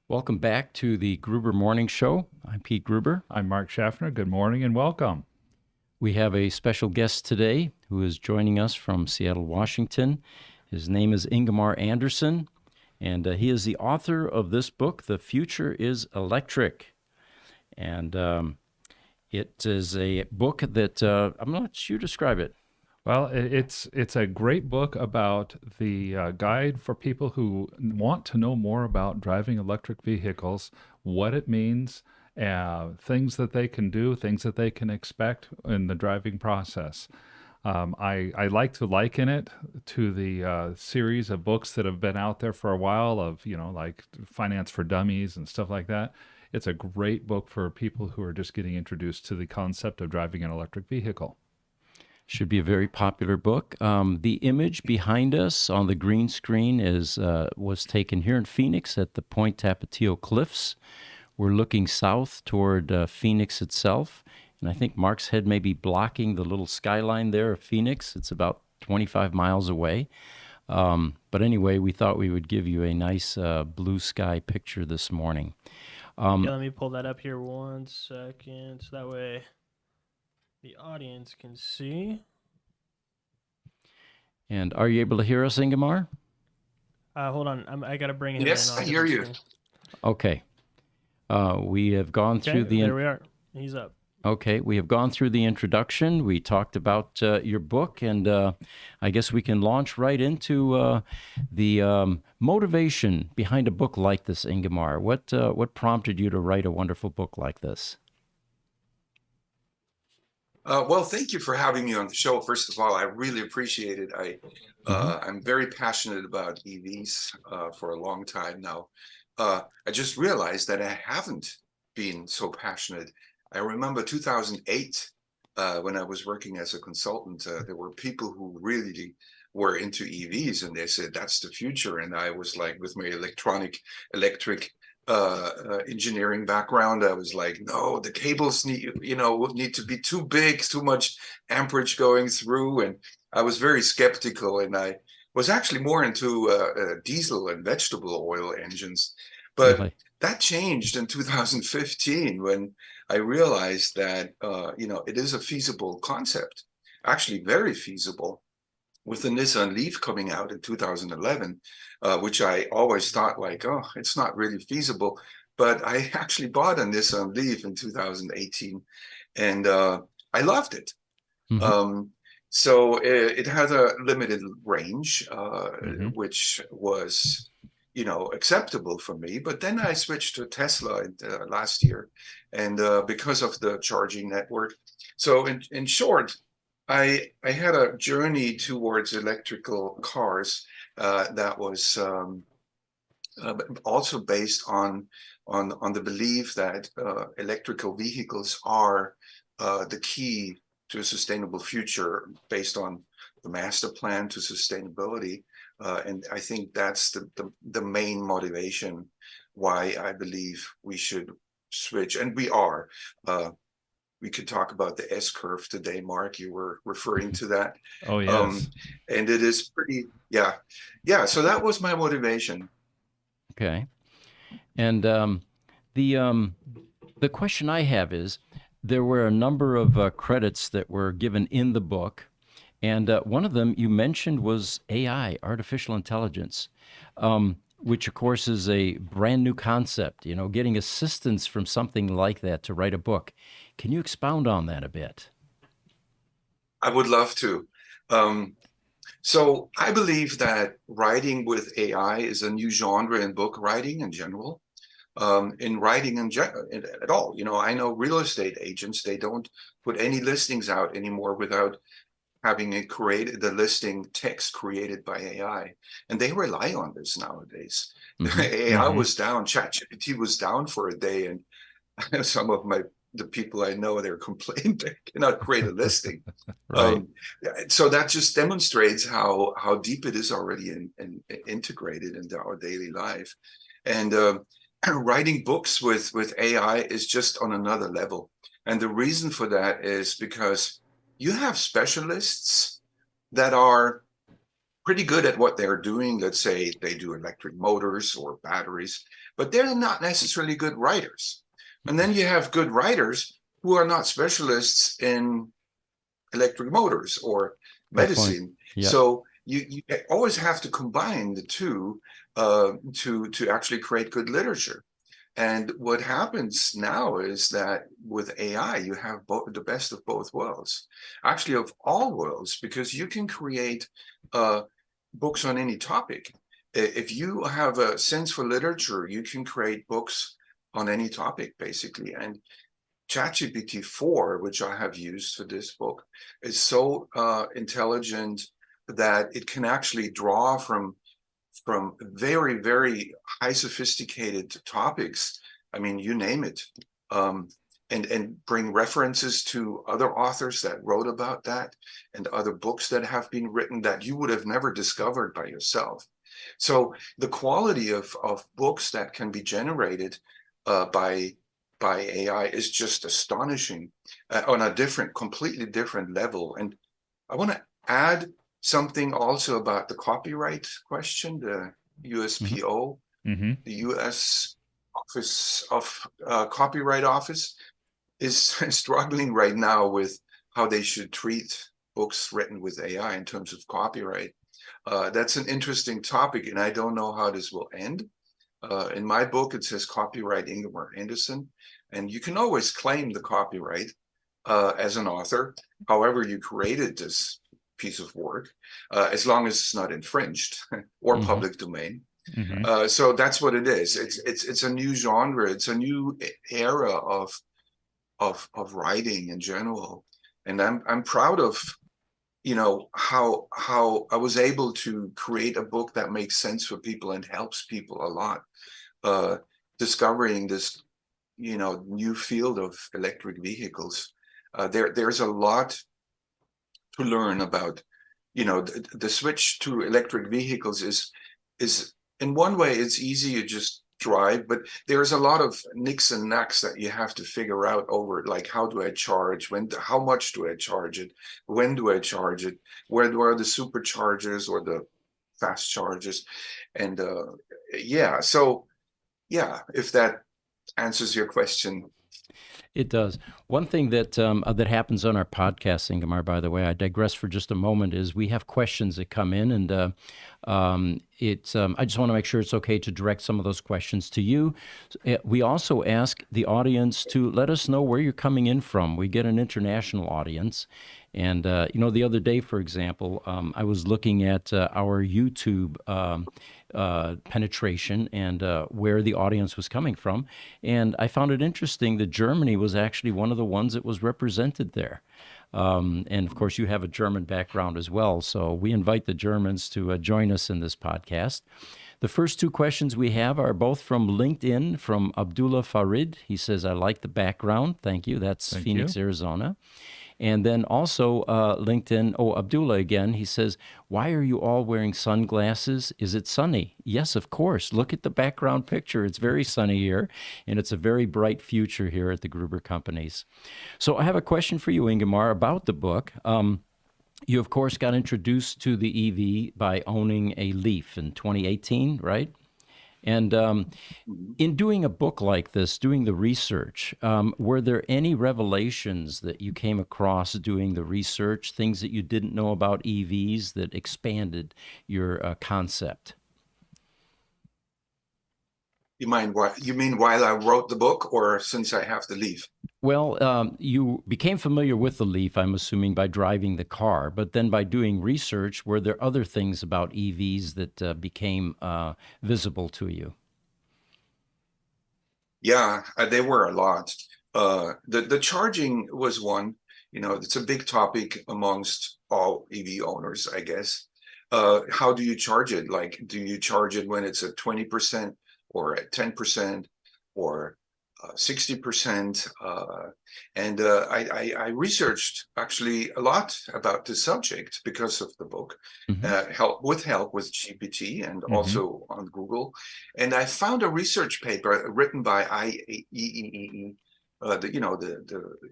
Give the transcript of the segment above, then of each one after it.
Welcome back to the Gruber Morning Show. I'm Pete Gruber. I'm Mark Schaffner. Good morning and welcome. We have a special guest today who is joining us from Seattle, Washington. His name is Ingemar Anderson, and he is the author of this book, The Future is Electric. And it is a book that I'm going to let you describe it. Well, it's a great book about the guide for people who want to know more about driving electric vehicles, what it means, things that they can do, things that they can expect in the driving process. I like to liken it to the series of books that have been out there for a while of, like Finance for Dummies and stuff like that. It's a great book for people who are just getting introduced to the concept of driving an electric vehicle. Should be a very popular book. The image behind us on the green screen was taken here in Phoenix at the Point Tapatio Cliffs. We're looking south toward Phoenix itself, and I think Mark's head may be blocking the little skyline there of Phoenix. It's about 25 miles away. But anyway, we thought we would give you a nice blue sky picture this morning. Let me pull that up here 1 second, so that way the audience can see. And are you able to hear us, Ingemar? Hold on, I gotta bring him in. Yes, I hear you. Okay. We have gone through the... There we are. He's up. Okay, we have gone through the introduction. We talked about your book, and I guess we can launch right into the motivation behind a book like this, Ingemar. What prompted you to write a wonderful book like this? Well, thank you for having me on the show. First of all, I really appreciate it. I'm very passionate about EVs for a long time now. I just realized that I haven't been so passionate. I remember 2008 when I was working as a consultant. There were people who really were into EVs, and they said that's the future. And I was like, with my electric engineering background, I was like, no, the cables need to be too big, too much amperage going through, and I was very skeptical. And I was actually more into diesel and vegetable oil engines, but Really? that changed in 2015 when I realized that it is a feasible concept, actually very feasible, with the Nissan Leaf coming out in 2011, which I always thought like, oh, it's not really feasible. But I actually bought a Nissan Leaf in 2018, and I loved it. Mm-hmm. So it had a limited range, which was, acceptable for me. But then I switched to Tesla last year, and because of the charging network. So in short, I had a journey towards electrical cars that was also based on the belief that electrical vehicles are the key to a sustainable future based on the master plan to sustainability. And I think that's the main motivation why I believe we should switch, and we are. We could talk about the S curve today, Mark. You were referring to that. Oh, yes. And it is pretty, yeah. So that was my motivation. Okay. And the question I have is, there were a number of credits that were given in the book, and one of them you mentioned was AI, artificial intelligence, which of course is a brand new concept, getting assistance from something like that to write a book. Can you expound on that a bit? I would love to. So I believe that writing with AI is a new genre in book writing in general. In writing at all, I know real estate agents, they don't put any listings out anymore without having the listing text created by AI, and they rely on this nowadays. Mm-hmm. AI was down, ChatGPT was down for a day, and some of the people I know, they're complaining they cannot create a listing. Right. So that just demonstrates how deep it is already integrated into our daily life. And writing books with AI is just on another level. And the reason for that is because you have specialists that are pretty good at what they're doing. Let's say they do electric motors or batteries, but they're not necessarily good writers. And then you have good writers who are not specialists in electric motors or Good point. medicine. Yep. So you always have to combine the two to actually create good literature. And what happens now is that with AI, you have the best of both worlds, actually of all worlds, because you can create books on any topic. If you have a sense for literature, you can create books on any topic, basically. And ChatGPT 4, which I have used for this book, is so intelligent that it can actually draw from very, very high sophisticated topics. I mean, you name it, and bring references to other authors that wrote about that and other books that have been written that you would have never discovered by yourself. So the quality of books that can be generated by AI is just astonishing on a completely different level. And I want to add something also about the copyright question, the USPO, the U.S. Office of Copyright Office is struggling right now with how they should treat books written with AI in terms of copyright. That's an interesting topic, and I don't know how this will end. In my book, it says copyright Ingemar Anderson, and you can always claim the copyright as an author, however you created this piece of work, as long as it's not infringed or public domain. So that's what it is. It's a new genre. It's a new era of writing in general, and I'm proud of how I was able to create a book that makes sense for people and helps people a lot, discovering this new field of electric vehicles. There's a lot to learn about. The switch to electric vehicles is in one way it's easy, you just drive, but there's a lot of nicks and knacks that you have to figure out over, like, how do I charge, how much do I charge it, when do I charge it, where are the superchargers or the fast chargers, and if that answers your question. It does. One thing that that happens on our podcast, Ingemar, by the way, I digress for just a moment, is we have questions that come in, and I just want to make sure it's okay to direct some of those questions to you. We also ask the audience to let us know where you're coming in from. We get an international audience. And, the other day, for example, I was looking at our YouTube penetration and where the audience was coming from. And I found it interesting that Germany was actually one of the ones that was represented there. And of course, you have a German background as well. So we invite the Germans to join us in this podcast. The first two questions we have are both from LinkedIn, from Abdullah Farid. He says, I like the background. Thank you. That's Phoenix, Arizona. And then also LinkedIn, Abdullah again, he says, why are you all wearing sunglasses? Is it sunny? Yes, of course. Look at the background picture. It's very sunny here, and it's a very bright future here at the Gruber Companies. So I have a question for you, Ingemar, about the book. You, of course, got introduced to the EV by owning a Leaf in 2018, right? And in doing a book like this, doing the research, were there any revelations that you came across doing the research, things that you didn't know about EVs that expanded your concept? You mean while I wrote the book, or since I have the Leaf? Well, you became familiar with the Leaf, I'm assuming, by driving the car, but then by doing research, were there other things about EVs that became visible to you? Yeah, there were a lot. The charging was one. It's a big topic amongst all EV owners, I guess. How do you charge it? Like, do you charge it when it's at 20% or at 10% or 60%? And I researched actually a lot about the subject because of the book, help with GPT and also on Google. And I found a research paper written by IEEE, the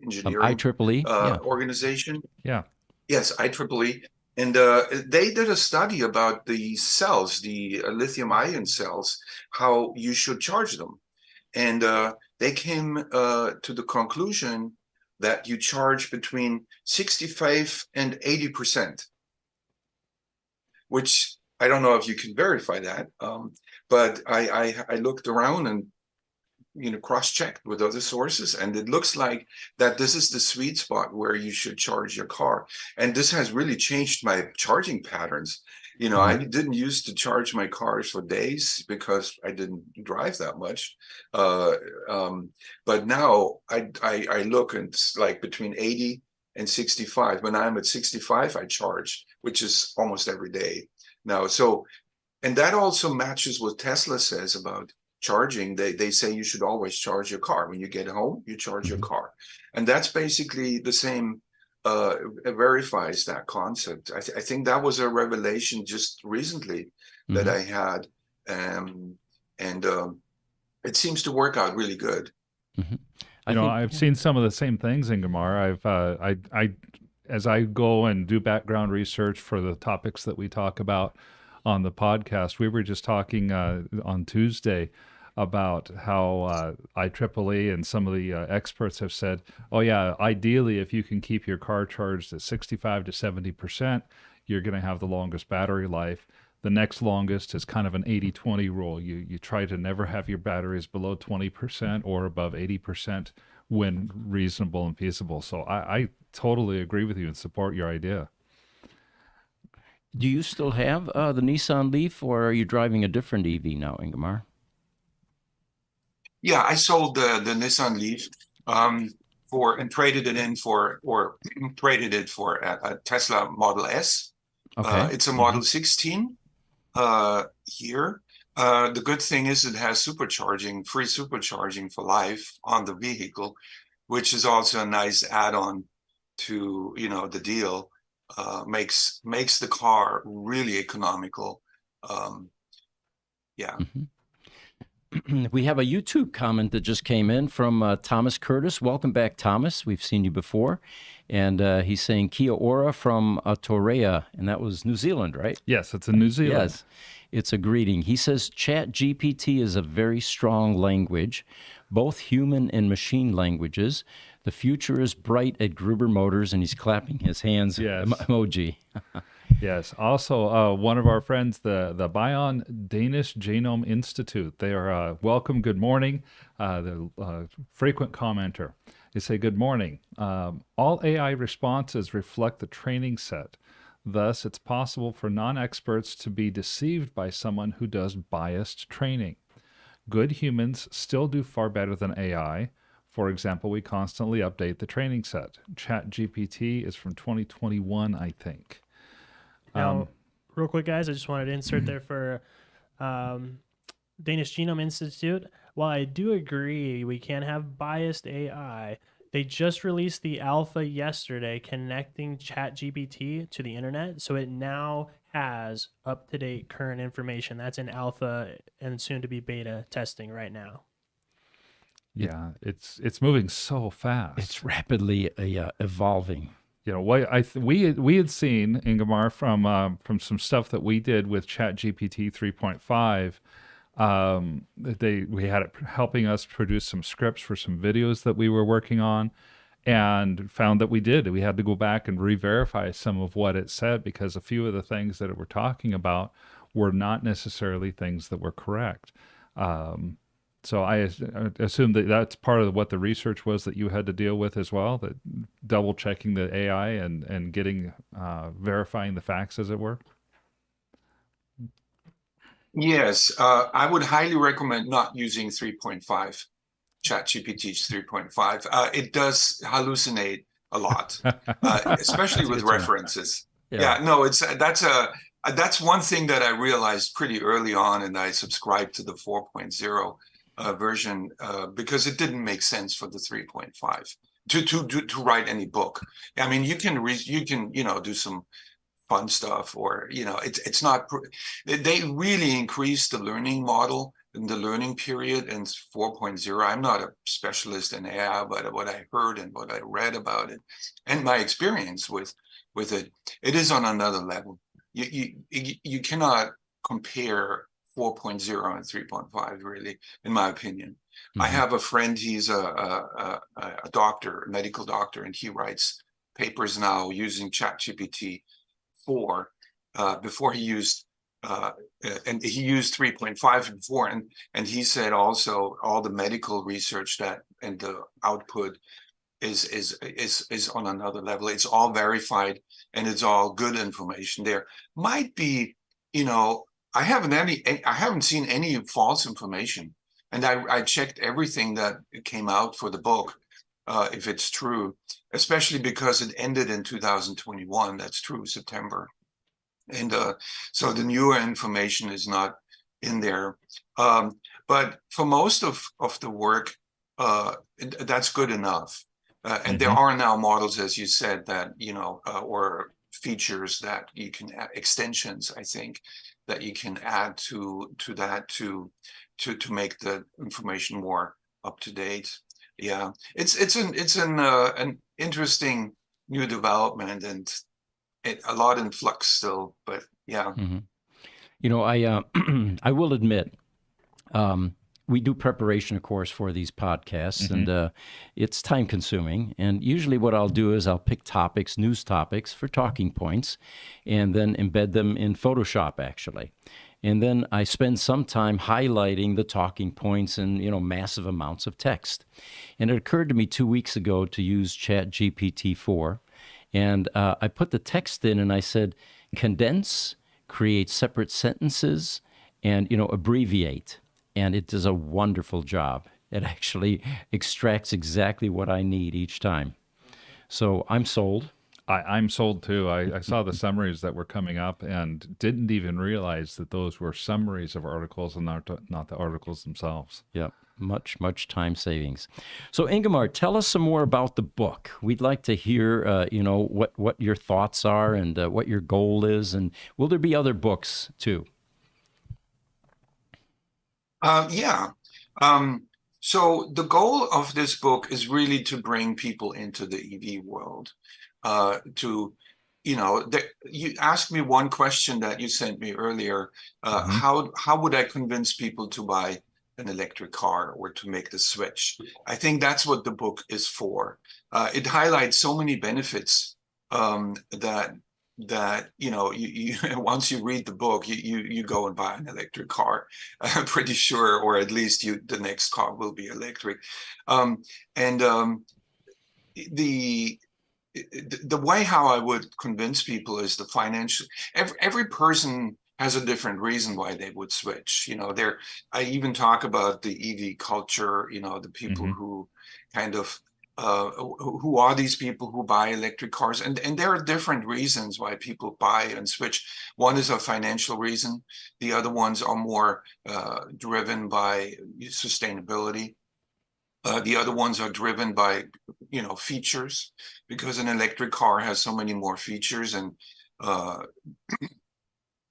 engineering IEEE, organization. Yeah. Yes, IEEE. And they did a study about the cells, the lithium ion cells, how you should charge them. And they came to the conclusion that you charge between 65 and 80%, which I don't know if you can verify that. But I looked around and cross-checked with other sources, and it looks like that this is the sweet spot where you should charge your car. And this has really changed my charging patterns. I didn't used to charge my cars for days because I didn't drive that much. But now I look, and it's like between 80 and 65. When I'm at 65, I charge, which is almost every day now. So, and that also matches what Tesla says about charging. They say you should always charge your car. When you get home, you charge your car. And that's basically the same, verifies that concept. I think that was a revelation just recently that I had. And it seems to work out really good. I've seen some of the same things, Ingemar. As I go and do background research for the topics that we talk about on the podcast, we were just talking on Tuesday about how IEEE and some of the experts have said, oh yeah, ideally if you can keep your car charged at 65 to 70%, you're going to have the longest battery life. The next longest is kind of an 80-20 rule. You try to never have your batteries below 20% or above 80% when reasonable and feasible. So I totally agree with you and support your idea. Do you still have the Nissan Leaf, or are you driving a different EV now, Ingemar? Yeah, I sold the Nissan Leaf and traded it in for, or traded it for a Tesla Model S. Okay. It's a Model 16 here. The good thing is it has supercharging, free supercharging for life on the vehicle, which is also a nice add-on to the deal. Makes the car really economical. Yeah. We have a YouTube comment that just came in from Thomas Curtis. Welcome back, Thomas. We've seen you before. And he's saying Kia ora from Torea, and that was New Zealand, right? Yes, it's in New Zealand. Yes, it's a greeting. He says, Chat GPT is a very strong language, both human and machine languages. The future is bright at Gruber Motors, and he's clapping his hands emoji. Yes. Also, one of our friends, the Bion Danish Genome Institute, they are welcome. Good morning. The frequent commenter. They say, good morning. All AI responses reflect the training set. Thus, it's possible for non-experts to be deceived by someone who does biased training. Good humans still do far better than AI. For example, we constantly update the training set. ChatGPT is from 2021, I think. Now, real quick, guys, I just wanted to insert there for Danish Genome Institute. While I do agree we can have biased AI, they just released the alpha yesterday connecting ChatGPT to the internet. So it now has up-to-date current information. That's in alpha and soon to be beta testing right now. Yeah, it's moving so fast. It's rapidly evolving. We had seen, Ingemar, from some stuff that we did with ChatGPT 3.5. We had it helping us produce some scripts for some videos that we were working on, and found that we had to go back and re-verify some of what it said, because a few of the things that it were talking about were not necessarily things that were correct. So I assume that that's part of what the research was that you had to deal with as well, that double checking the AI and getting verifying the facts, as it were. Yes, I would highly recommend not using 3.5. ChatGPT's 3.5. It does hallucinate a lot, especially with references. Yeah, no, that's one thing that I realized pretty early on, and I subscribed to the 4.0 version because it didn't make sense for the 3.5 to write any book. I mean, you can do some fun stuff, or it's not. They really increased the learning model in the learning period in 4.0. I'm not a specialist in AI, but what I heard and what I read about it and my experience with it, it is on another level. You cannot compare 4.0 and 3.5 really, in my opinion. I have a friend, he's a doctor, a medical doctor, and he writes papers now using ChatGPT 4. Before he used and he used 3.5 and 4, and he said also all the medical research that and the output is on another level. It's all verified and it's all good information. There might be, I haven't seen any false information, and I checked everything that came out for the book, if it's true, especially because it ended in 2021. That's true, September. And so the newer information is not in there. But for most of the work, that's good enough. And there are now models, as you said, that, or features that you can add, extensions, I think, that you can add to that to make the information more up to date. Yeah, it's an interesting new development, and a lot in flux still, but yeah. I will admit, we do preparation, of course, for these podcasts, and it's time consuming. And usually what I'll do is I'll pick topics, news topics for talking points, and then embed them in Photoshop, actually. And then I spend some time highlighting the talking points in, massive amounts of text. And it occurred to me 2 weeks ago to use ChatGPT 4. And I put the text in and I said, condense, create separate sentences, and, abbreviate. And it does a wonderful job. It actually extracts exactly what I need each time. So I'm sold. I'm sold too. I saw the summaries that were coming up and didn't even realize that those were summaries of articles and not the articles themselves. Yep. Much time savings. So Ingemar, tell us some more about the book. We'd like to hear, what your thoughts are and what your goal is. And will there be other books too? Yeah. So the goal of this book is really to bring people into the EV world. You asked me one question that you sent me earlier. How would I convince people to buy an electric car or to make the switch? I think that's what the book is for. It highlights so many benefits that you once you read the book, you go and buy an electric car. I'm pretty sure, or at least the next car will be electric. The way how I would convince people is the financial. Every person has a different reason why they would switch. I even talk about the EV culture. The people who kind of who are these people who buy electric cars, and there are different reasons why people buy and switch. One is a financial reason. The other ones are more driven by sustainability. The other ones are driven by, features, because an electric car has so many more features and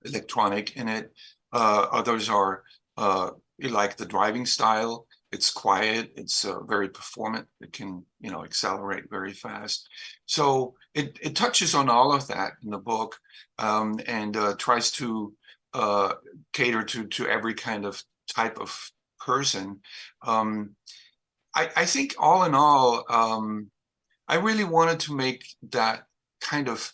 electronic in it. Others are like the driving style. It's quiet. It's very performant. It can, accelerate very fast. So it touches on all of that in the book, and tries to cater to every kind of type of person. I think all in all, I really wanted to make that kind of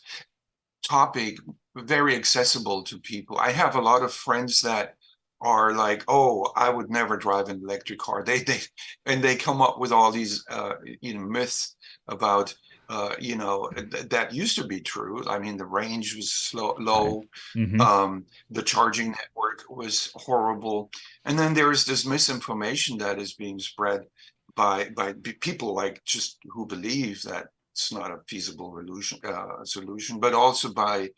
topic very accessible to people. I have a lot of friends that are like, oh, I would never drive an electric car. They come up with all these myths about that used to be true. I mean, the range was low. The charging network was horrible, and then there is this misinformation that is being spread by people like just who believe that it's not a feasible solution, but also by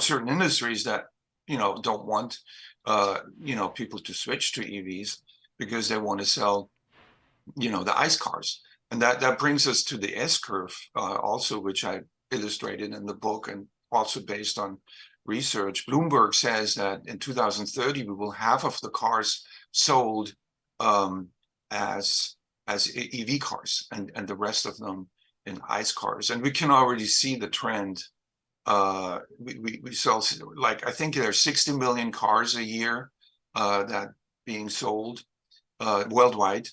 certain industries that don't want people to switch to EVs because they want to sell the ICE cars. And that brings us to the S curve also, which I illustrated in the book and also based on research. Bloomberg says that in 2030 we will half of the cars sold as EV cars, and the rest of them in ICE cars. And we can already see the trend. We sell, like, I think there's 60 million cars a year that being sold worldwide,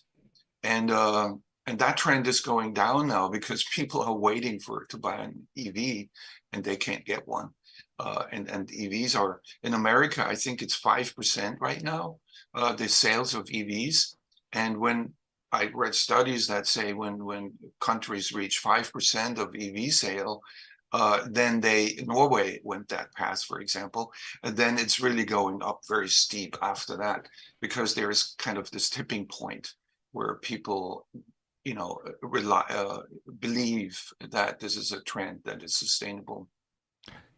and that trend is going down now because people are waiting to buy an EV and they can't get one. And EVs are in America, I think it's 5% right now, the sales of EVs. And when I read studies that say when countries reach 5% of EV sale, then Norway went that path, for example, and then it's really going up very steep after that, because there is kind of this tipping point where people, believe that this is a trend that is sustainable.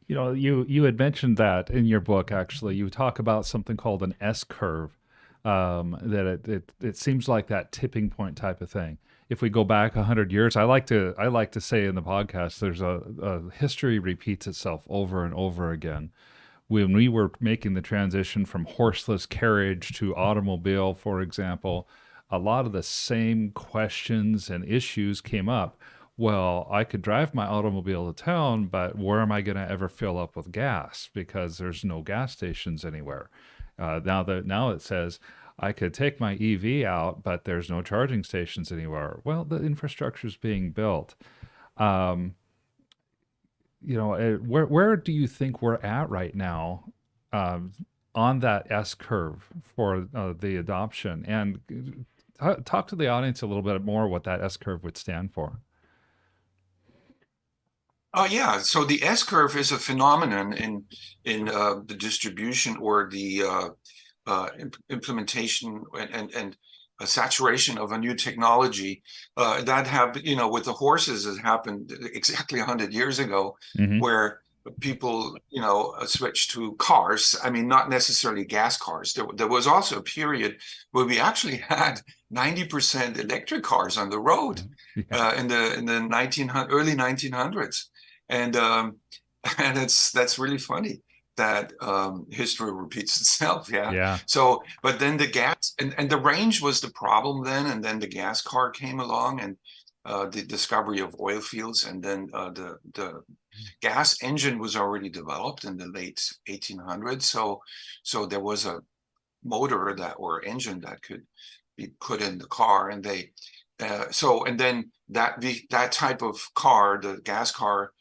You had mentioned that in your book. Actually, you talk about something called an S curve. That it seems like that tipping point type of thing. If we go back 100 years, I like to say in the podcast, there's a history repeats itself over and over again. When we were making the transition from horseless carriage to automobile, for example, a lot of the same questions and issues came up. Well, I could drive my automobile to town, but where am I going to ever fill up with gas? Because there's no gas stations anywhere. Now it says I could take my EV out, but there's no charging stations anywhere. Well, the infrastructure is being built. Where do you think we're at right now on that S curve for the adoption? And talk to the audience a little bit more what that S curve would stand for. Yeah, so the S curve is a phenomenon in the distribution or the implementation and saturation of a new technology that happened, with the horses. It happened exactly 100 years ago, where people, switched to cars. I mean, not necessarily gas cars. There was also a period where we actually had 90% electric cars on the road in the early 1900s. And that's really funny that history repeats itself. Yeah. So, but then the gas and the range was the problem then, and then the gas car came along, and the discovery of oil fields, and then the gas engine was already developed in the late 1800s. So there was a motor or engine that could be put in the car, and and then that type of car, the gas car,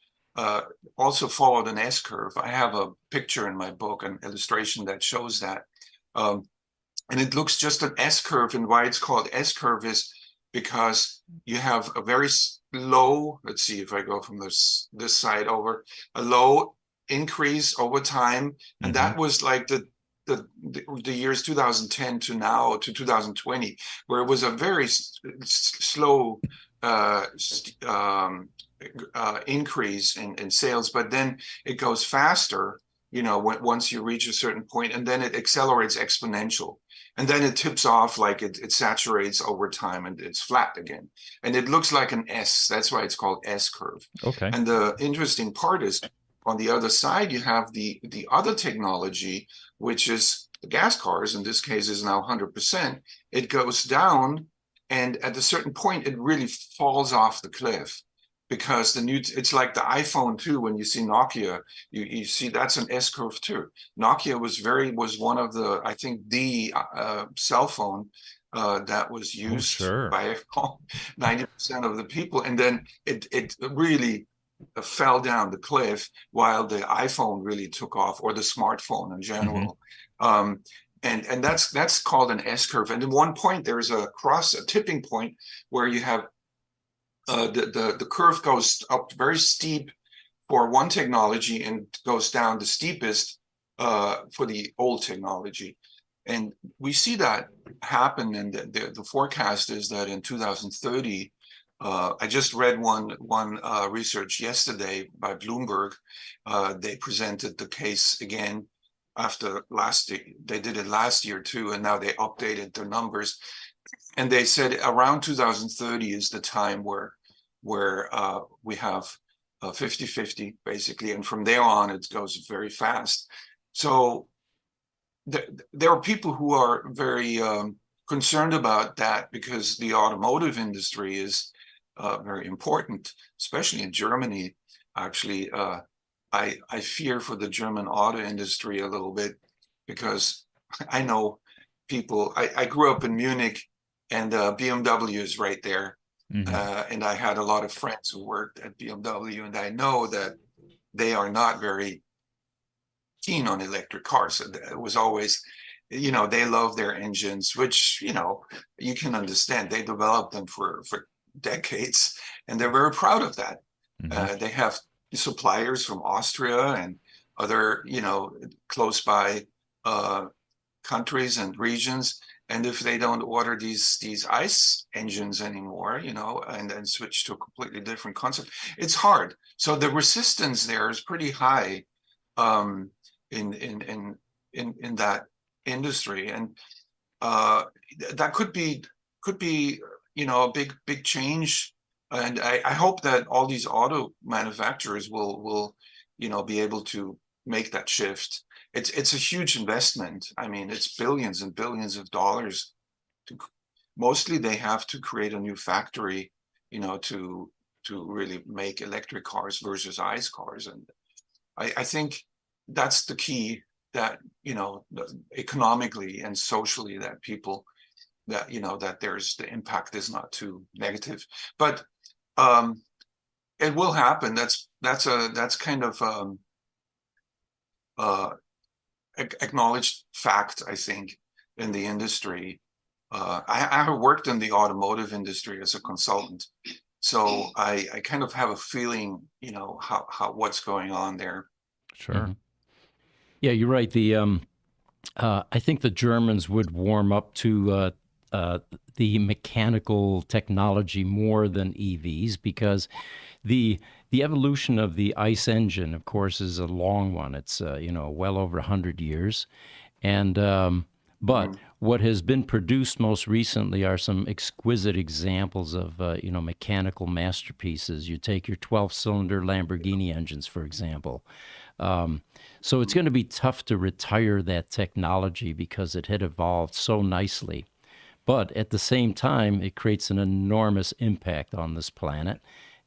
also followed an S curve. I have a picture in my book, an illustration that shows that. And it looks just an S curve, and why it's called S curve is because you have a very low, let's see if I go from this side over, a low increase over time. And that was like the years 2010 to now to 2020, where it was a very slow increase in sales, but then it goes faster, once you reach a certain point, and then it accelerates exponential, and then it tips off, like it saturates over time, and it's flat again, and it looks like an S. That's why it's called S curve. Okay. And the interesting part is, on the other side, you have the other technology, which is the gas cars. In this case, is now 100%. It goes down, and at a certain point, it really falls off the cliff. Because it's like the iPhone too. When you see Nokia, you see that's an S curve too. Nokia was one of the, I think, the cell phone that was used by 90% of the people, and then it really fell down the cliff, while the iPhone really took off, or the smartphone in general. And that's called an S curve. And at one point, there's a tipping point where you have the curve goes up very steep for one technology and goes down the steepest for the old technology. And we see that happen, and the forecast is that in 2030, I just read one research yesterday by Bloomberg. They presented the case again after they did it last year too, and now they updated their numbers. And they said around 2030 is the time where we have 50-50 basically, and from there on it goes very fast. So there are people who are very concerned about that because the automotive industry is very important, especially in Germany. Actually, I fear for the German auto industry a little bit because I know people. I grew up in Munich, and BMW is right there. And I had a lot of friends who worked at BMW, and I know that they are not very keen on electric cars. It was always, they love their engines, which, you can understand. They developed them for decades, and they're very proud of that. They have suppliers from Austria and other, close by countries and regions. And if they don't order these ICE engines anymore, and then switch to a completely different concept, it's hard. So the resistance there is pretty high in that industry, and that could be a big change. And I hope that all these auto manufacturers will be able to make that shift. It's a huge investment. I mean, it's billions and billions of dollars. Mostly they have to create a new factory, to really make electric cars versus ICE cars. And I think that's the key, that, economically and socially, that people, that, that the impact is not too negative. But it will happen. That's kind of acknowledged fact, I think, in the industry. I have worked in the automotive industry as a consultant, so I kind of have a feeling, how what's going on there. Sure. Yeah, you're right. I think the Germans would warm up to the mechanical technology more than EVs, because the evolution of the ICE engine, of course, is a long one. It's well over 100 years, and but what has been produced most recently are some exquisite examples of mechanical masterpieces. You take your 12-cylinder Lamborghini engines, for example. So it's going to be tough to retire that technology because it had evolved so nicely. But at the same time, it creates an enormous impact on this planet.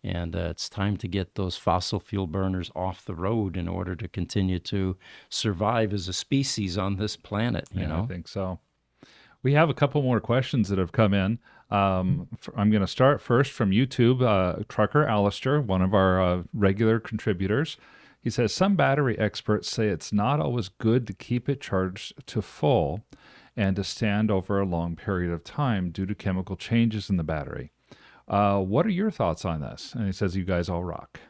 And it's time to get those fossil fuel burners off the road in order to continue to survive as a species on this planet, I think so. We have a couple more questions that have come in. I'm going to start first from YouTube. Trucker Alistair, one of our regular contributors, he says, some battery experts say it's not always good to keep it charged to full and to stand over a long period of time due to chemical changes in the battery. What are your thoughts on this? And he says, you guys all rock.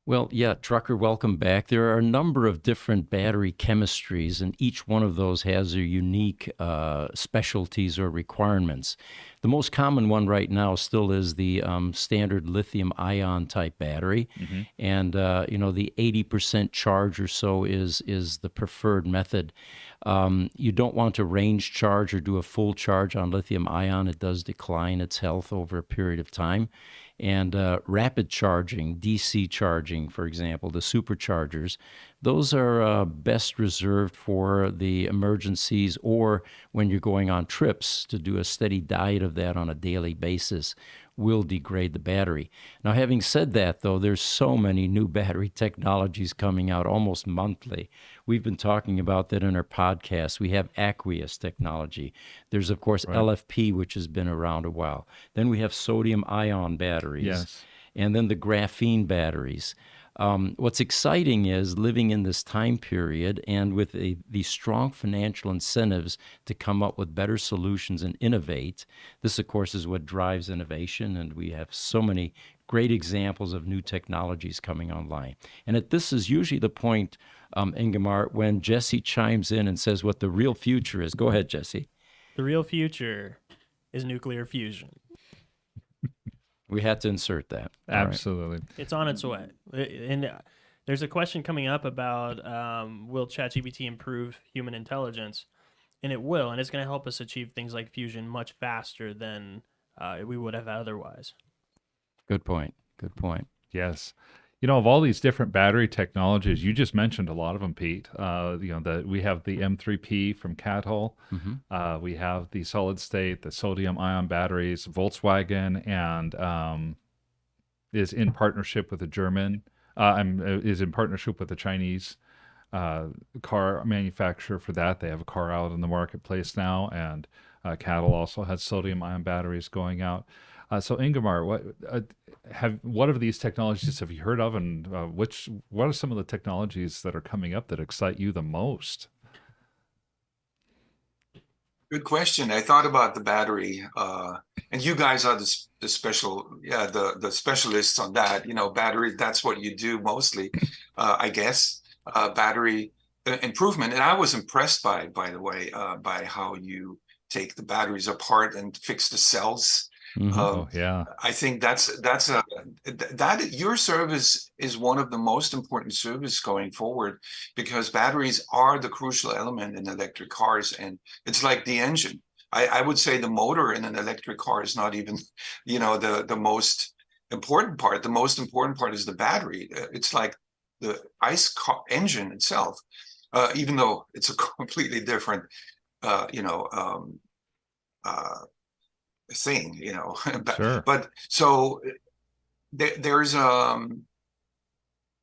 Well, yeah, Trucker, welcome back. There are a number of different battery chemistries, and each one of those has their unique specialties or requirements. The most common one right now still is the standard lithium-ion type battery, and the 80% charge or so is the preferred method. You don't want to range charge or do a full charge on lithium-ion. It does decline its health over a period of time. And rapid charging, DC charging, for example, the superchargers, those are best reserved for the emergencies or when you're going on trips. To do a steady diet of that on a daily basis will degrade the battery. Now, having said that, though, there's so many new battery technologies coming out almost monthly. We've been talking about that in our podcast. We have aqueous technology. There's, of course, LFP, which has been around a while. Then we have sodium-ion batteries, and then the graphene batteries. What's exciting is living in this time period and with the strong financial incentives to come up with better solutions and innovate. This, of course, is what drives innovation, and we have so many great examples of new technologies coming online. And this is usually the point, Ingemar, when Jesse chimes in and says what the real future is. Go ahead, Jesse. The real future is nuclear fusion. We had to insert that. Absolutely. Right. It's on its way. And there's a question coming up about will ChatGPT improve human intelligence? And it will, and it's going to help us achieve things like fusion much faster than we would have otherwise. Good point. Good point. Yes. Of all these different battery technologies, you just mentioned a lot of them, Pete. We have the M3P from Cathol. We have the solid state, the sodium ion batteries. Volkswagen and is in partnership with a German, is in partnership with a Chinese car manufacturer for that. They have a car out in the marketplace now, and Cathol also has sodium ion batteries going out. So Ingemar, what of these technologies have you heard of, and what are some of the technologies that are coming up that excite you the most? Good question. I thought about the battery, and you guys are the specialists on that. Battery, that's what you do mostly, I guess. Battery improvement, and I was impressed by the way, by how you take the batteries apart and fix the cells. Oh yeah. I think that your service is one of the most important service going forward, because batteries are the crucial element in electric cars, and it's like the engine. I would say the motor in an electric car is not even, the most important part. The most important part is the battery. It's like the engine itself, even though it's a completely different, thing, Sure. but so there's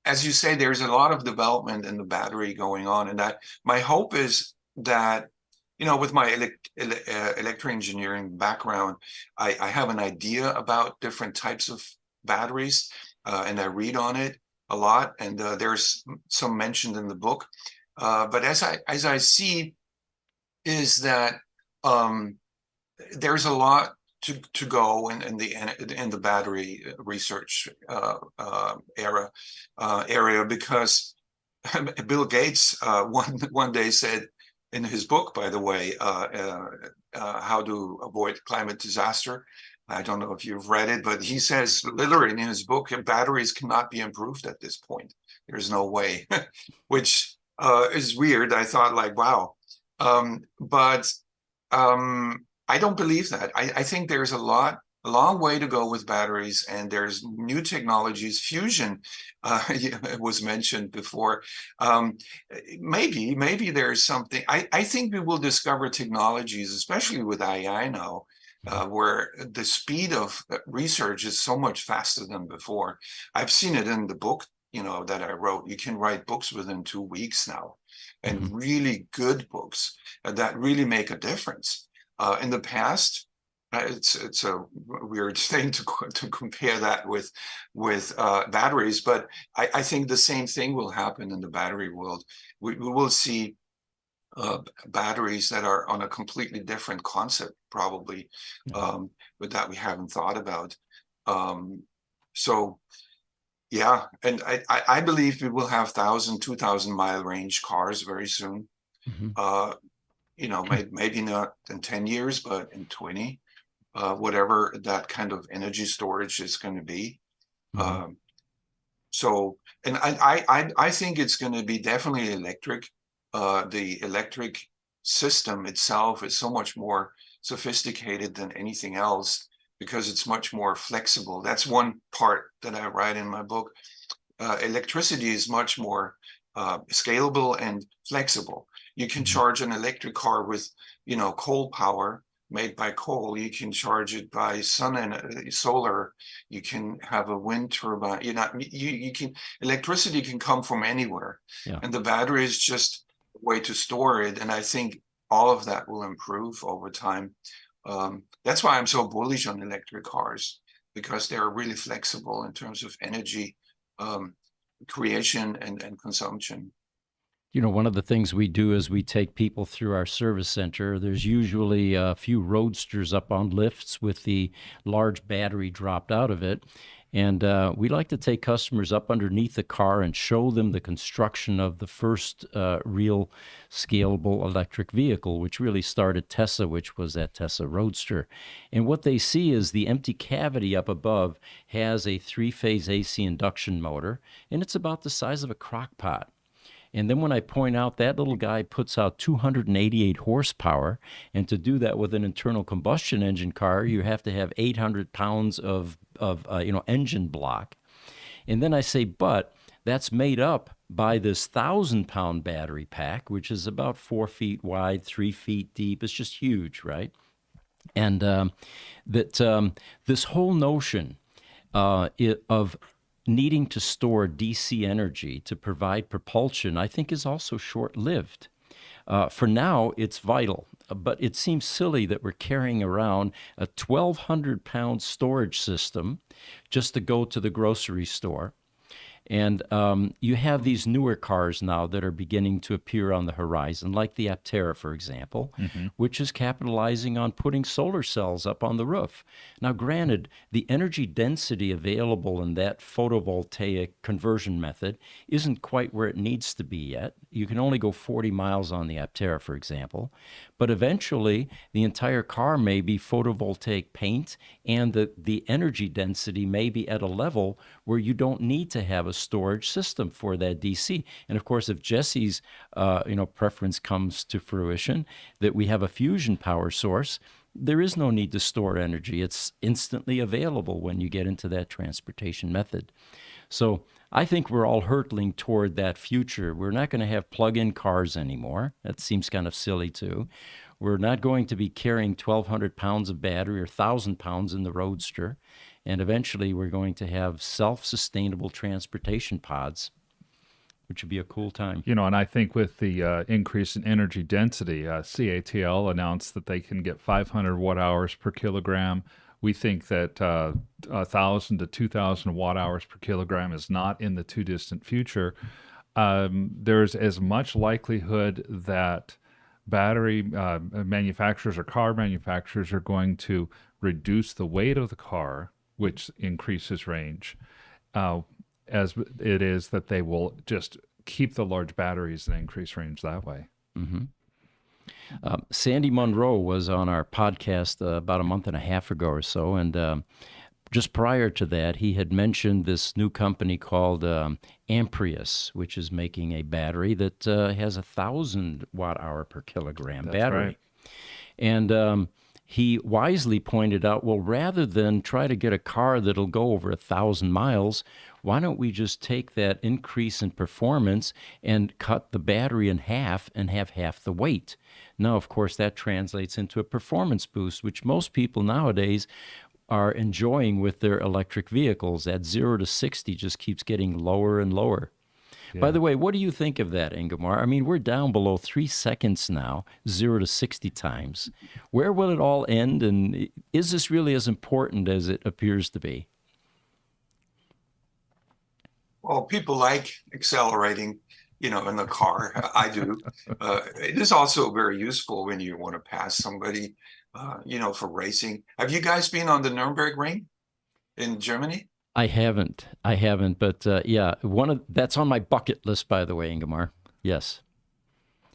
as you say, there's a lot of development in the battery going on, and that my hope is that, with my electrical engineering background, I have an idea about different types of batteries, and I read on it a lot, and there's some mentioned in the book, but as I see is that there's a lot to go in the battery research area, because Bill Gates one day said in his book, by the way, How to Avoid Climate Disaster. I don't know if you've read it, but he says literally in his book, batteries cannot be improved at this point. There's no way, which is weird. I thought, like, wow. But I don't believe that. I think there's a long way to go with batteries, and there's new technologies. Fusion was mentioned before. Maybe there's something. I think we will discover technologies, especially with AI now, where the speed of research is so much faster than before. I've seen it in the book, that I wrote. You can write books within 2 weeks now, and really good books that really make a difference. In the past, it's a weird thing to compare that with batteries, but I think the same thing will happen in the battery world. We will see batteries that are on a completely different concept, probably, but that we haven't thought about. So yeah, and I believe we will have 1,000, 2,000 mile range cars very soon. Maybe not in 10 years, but in 20, whatever that kind of energy storage is going to be. So, and I think it's going to be definitely electric. The electric system itself is so much more sophisticated than anything else, because it's much more flexible. That's one part that I write in my book. Electricity is much more scalable and flexible. You can charge an electric car with, coal power made by coal. You can charge it by sun and solar. You can have a wind turbine. You can, electricity can come from anywhere, and the battery is just a way to store it. And I think all of that will improve over time. That's why I'm so bullish on electric cars, because they're really flexible in terms of energy creation and consumption. One of the things we do is we take people through our service center. There's usually a few roadsters up on lifts with the large battery dropped out of it. And we like to take customers up underneath the car and show them the construction of the first real scalable electric vehicle, which really started Tesla, which was that Tesla Roadster. And what they see is the empty cavity up above has a 3-phase AC induction motor, and it's about the size of a crock pot. And then when I point out that little guy puts out 288 horsepower, and to do that with an internal combustion engine car, you have to have 800 pounds of engine block. And then I say, but that's made up by this 1,000-pound battery pack, which is about 4 feet wide, 3 feet deep. It's just huge, right? And this whole notion of needing to store DC energy to provide propulsion, I think, is also short-lived. For now, it's vital, but it seems silly that we're carrying around a 1,200-pound storage system just to go to the grocery store. And you have these newer cars now that are beginning to appear on the horizon, like the Aptera, for example, which is capitalizing on putting solar cells up on the roof. Now, granted, the energy density available in that photovoltaic conversion method isn't quite where it needs to be yet. You can only go 40 miles on the Aptera, for example. But eventually, the entire car may be photovoltaic paint, and the energy density may be at a level where you don't need to have a storage system for that DC. And of course, if Jesse's preference comes to fruition, that we have a fusion power source, there is no need to store energy. It's instantly available when you get into that transportation method. So I think we're all hurtling toward that future. We're not going to have plug-in cars anymore. That seems kind of silly too. We're not going to be carrying 1,200 pounds of battery or 1,000 pounds in the Roadster. And eventually we're going to have self-sustainable transportation pods, which would be a cool time. You know, and I think with the increase in energy density, CATL announced that they can get 500 watt hours per kilogram. We think that 1,000 to 2,000 watt hours per kilogram is not in the too distant future. There's as much likelihood that battery manufacturers or car manufacturers are going to reduce the weight of the car, which increases range, as it is that they will just keep the large batteries and increase range that way. Mm-hmm. Sandy Munro was on our podcast about a month and a half ago or so, and just prior to that, he had mentioned this new company called Amprius, which is making a battery that has 1,000 watt hour per kilogram battery. Right. And he wisely pointed out, well, rather than try to get a car that'll go over 1,000 miles, why don't we just take that increase in performance and cut the battery in half and have half the weight? Now, of course, that translates into a performance boost, which most people nowadays are enjoying with their electric vehicles. That 0 to 60 just keeps getting lower and lower. Yeah. By the way, what do you think of that, Ingemar? I mean, we're down below 3 seconds now, 0 to 60 times. Where will it all end, and is this really as important as it appears to be? Well, people like accelerating, in the car. I do. It is also very useful when you want to pass somebody, for racing. Have you guys been on the Nürburgring in Germany? I haven't, but yeah, that's on my bucket list, by the way, Ingemar. Yes.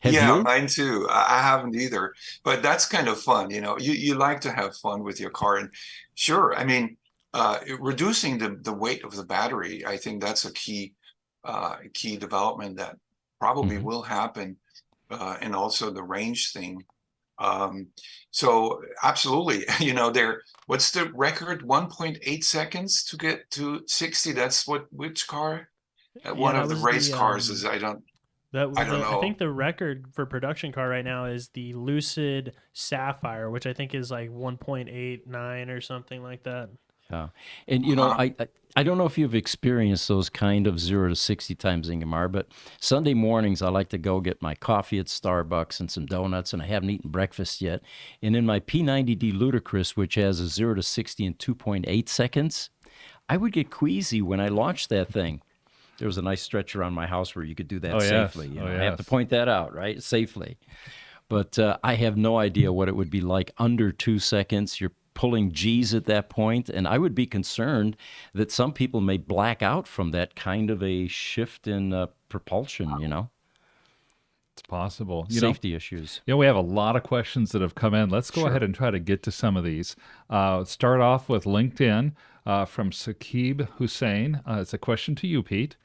Have you? Mine too. I haven't either, but that's kind of fun. You like to have fun with your car, and sure, I mean, reducing the weight of the battery, I think that's a key development that probably will happen, and also the range thing. So absolutely, what's the record? 1.8 seconds to get to 60. That's which car? One of the race cars is, I don't know. I think the record for production car right now is the Lucid Sapphire, which I think is like 1.89 or something like that. Yeah. And, I don't know if you've experienced those kind of 0 to 60 times, Ingemar, but Sunday mornings I like to go get my coffee at Starbucks and some donuts, and I haven't eaten breakfast yet. And in my P90D Ludicrous, which has a 0 to 60 in 2.8 seconds, I would get queasy when I launched that thing. There was a nice stretch around my house where you could do that safely. Yes. I have to point that out, right? Safely. But I have no idea what it would be like under 2 seconds. You're pulling G's at that point, and I would be concerned that some people may black out from that kind of a shift in propulsion, It's possible. Safety issues. We have a lot of questions that have come in. Let's go ahead and try to get to some of these. Start off with LinkedIn from Saqib Hussein. It's a question to you, Pete.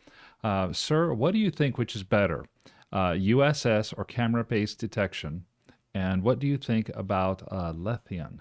Sir, what do you think which is better, USS or camera-based detection? And what do you think about lithium?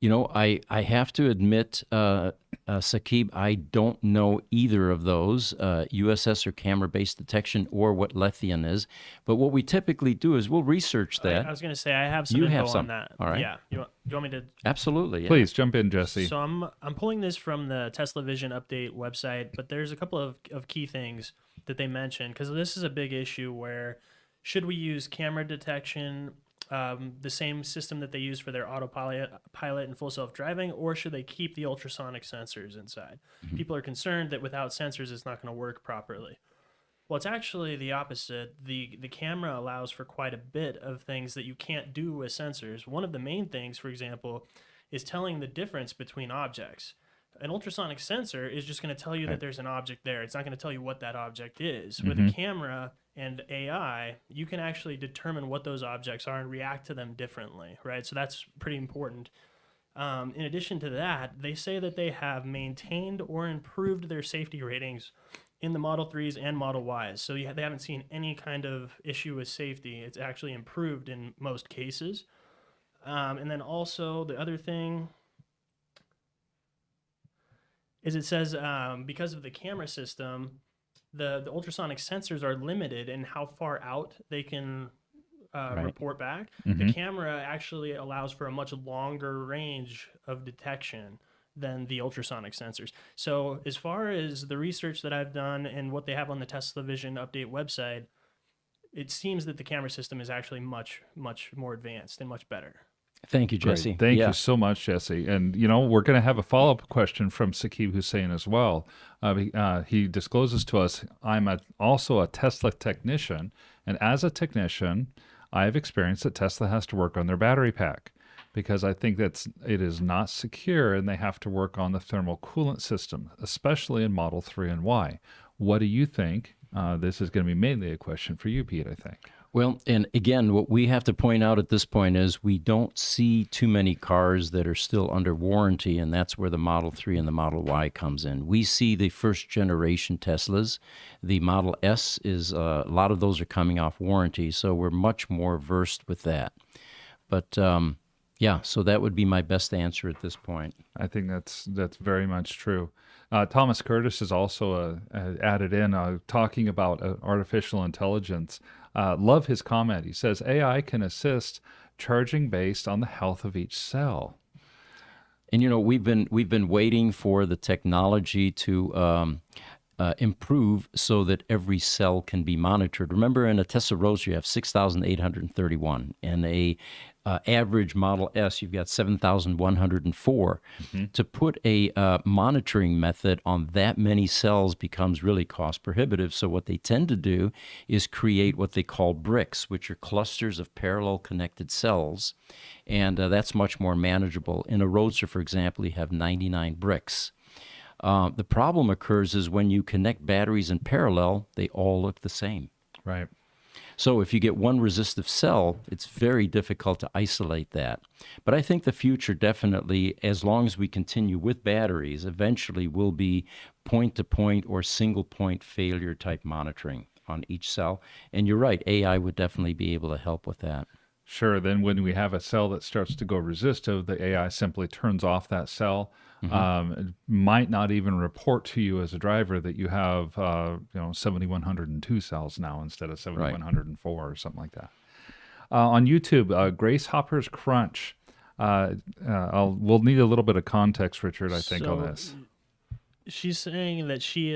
I have to admit, Saqib, I don't know either of those, USS or camera-based detection or what lithium is. But what we typically do is we'll research I that. was going to say I have some You info have on some. that. All right. Yeah. You want me to? Absolutely. Yeah. Please jump in, Jesse. So I'm pulling this from the Tesla Vision Update website, but there's a couple of key things that they mentioned because this is a big issue where should we use camera detection, the same system that they use for their autopilot and full self-driving, or should they keep the ultrasonic sensors inside? People are concerned that without sensors, it's not going to work properly. Well, it's actually the opposite. The camera allows for quite a bit of things that you can't do with sensors. One of the main things, for example, is telling the difference between objects. An ultrasonic sensor is just going to tell you that there's an object there. It's not going to tell you what that object is. With a camera and AI, you can actually determine what those objects are and react to them differently, right? So that's pretty important. In addition to that, they say that they have maintained or improved their safety ratings in the Model 3s and Model Ys. So they haven't seen any kind of issue with safety. It's actually improved in most cases. And then also the other thing is it says because of the camera system, the ultrasonic sensors are limited in how far out they can report back. The camera actually allows for a much longer range of detection than the ultrasonic sensors. So as far as the research that I've done and what they have on the Tesla Vision Update website, it seems that the camera system is actually much, much more advanced and much better. Thank you, Great. Jesse. Thank you so much, Jesse. And, we're going to have a follow-up question from Saqib Hussein as well. He discloses to us, I'm also a Tesla technician, and as a technician, I've experienced that Tesla has to work on their battery pack because I think it is not secure and they have to work on the thermal coolant system, especially in Model 3 and Y. What do you think? This is going to be mainly a question for you, Pete, I think. Well, and again, what we have to point out at this point is we don't see too many cars that are still under warranty, and that's where the Model 3 and the Model Y comes in. We see the first generation Teslas. The Model S is, a lot of those are coming off warranty, so we're much more versed with that. But yeah, so that would be my best answer at this point. I think that's very much true. Thomas Curtis is also added in talking about artificial intelligence. Love his comment. He says AI can assist charging based on the health of each cell. And we've been waiting for the technology to improve so that every cell can be monitored. Remember, in a Tesla Roadster, you have 6,831. In a average Model S, you've got 7,104. To put a monitoring method on that many cells becomes really cost prohibitive. So what they tend to do is create what they call bricks, which are clusters of parallel connected cells. And that's much more manageable. In a Roadster, for example, you have 99 bricks. The problem occurs is when you connect batteries in parallel, they all look the same. Right. So if you get one resistive cell, it's very difficult to isolate that. But I think the future definitely, as long as we continue with batteries, eventually will be point-to-point or single-point failure type monitoring on each cell. And you're right, AI would definitely be able to help with that. Sure. Then when we have a cell that starts to go resistive, the AI simply turns off that cell. It might not even report to you as a driver that you have 7,102 cells now instead of 7,104 or something like that. On YouTube, Grace Hopper's Crunch. We'll need a little bit of context, Richard, I think, on this. She's saying that he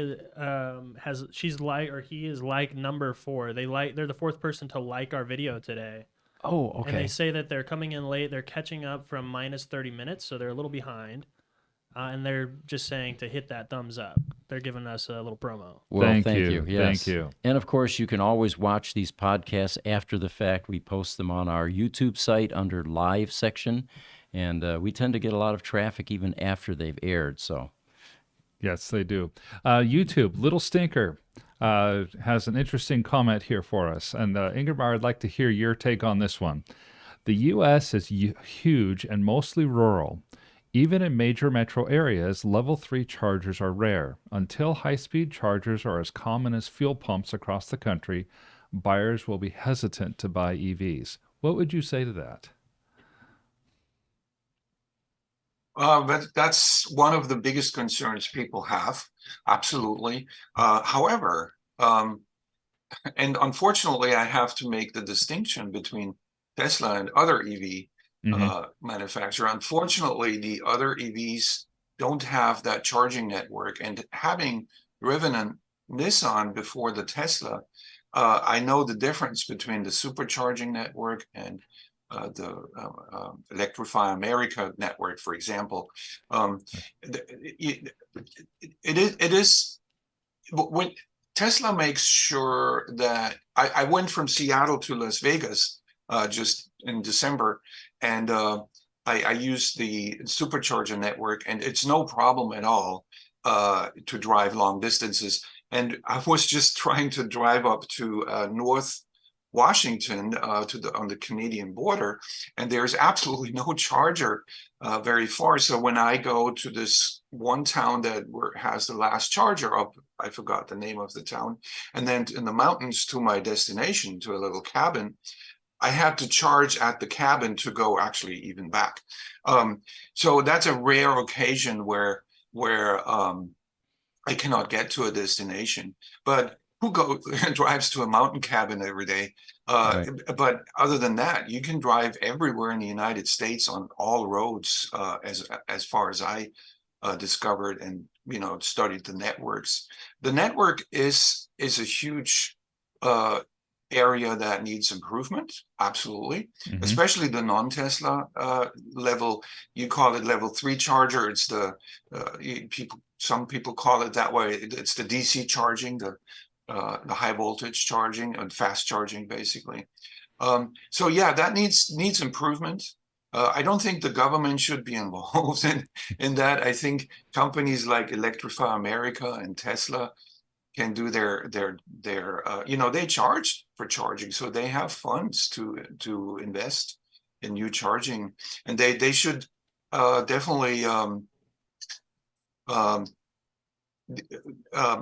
is like number 4. They're the 4th person to like our video today. Oh, okay. And they say that they're coming in late. They're catching up from minus 30 minutes, so they're a little behind. And they're just saying to hit that thumbs up. They're giving us a little promo. Well, thank you. you. Yes. Thank you. And of course, you can always watch these podcasts after the fact. We post them on our YouTube site under live section. And we tend to get a lot of traffic even after they've aired. So, yes, they do. YouTube, Little Stinker has an interesting comment here for us. And Ingemar, I'd like to hear your take on this one. The U.S. is huge and mostly rural. Even in major metro areas, level 3 chargers are rare. Until high-speed chargers are as common as fuel pumps across the country, buyers will be hesitant to buy EVs. What would you say to that? But that's one of the biggest concerns people have. Absolutely. However, and unfortunately, I have to make the distinction between Tesla and other EV Hmm. manufacturer. Unfortunately, the other EVs don't have that charging network. And having driven a Nissan before the Tesla, I know the difference between the supercharging network and the Electrify America network, for example. Um, it is when Tesla makes sure that I went from Seattle to Las Vegas just in December, and I used the supercharger network, and it's no problem at all to drive long distances. And I was just trying to drive up to North Washington on the Canadian border, and there's absolutely no charger very far. So when I go to this one town that has the last charger up, I forgot the name of the town, and then in the mountains to my destination, to a little cabin, I had to charge at the cabin to go actually even back. So that's a rare occasion where I cannot get to a destination. But who drives to a mountain cabin every day? Right. But other than that, you can drive everywhere in the United States on all roads, as far as I discovered and studied the networks. The network is a huge area that needs improvement, absolutely, Hmm. especially the non-Tesla level. You call it level 3 charger. It's the some people call it that way. It's the DC charging, the high voltage charging and fast charging, basically. So yeah, that needs improvement. I don't think the government should be involved in that. I think companies like Electrify America and Tesla can do their they charge for charging, so they have funds to invest in new charging, and they should definitely um,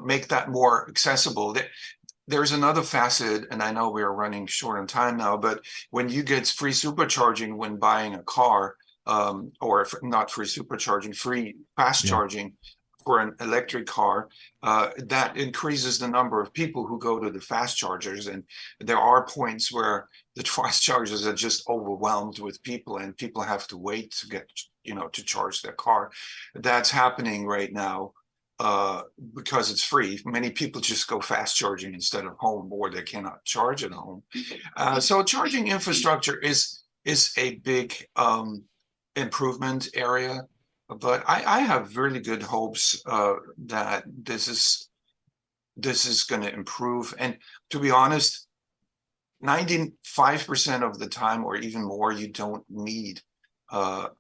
make that more accessible. There's another facet, and I know we're running short on time now, but when you get free supercharging when buying a car, or not free supercharging, free fast Yeah. charging for an electric car, that increases the number of people who go to the fast chargers. And there are points where the fast chargers are just overwhelmed with people, and people have to wait to get, to charge their car. That's happening right now because it's free. Many people just go fast charging instead of home, or they cannot charge at home. So charging infrastructure is a big improvement area, but I have really good hopes that this is going to improve. And to be honest, 95% of the time, or even more, you don't need a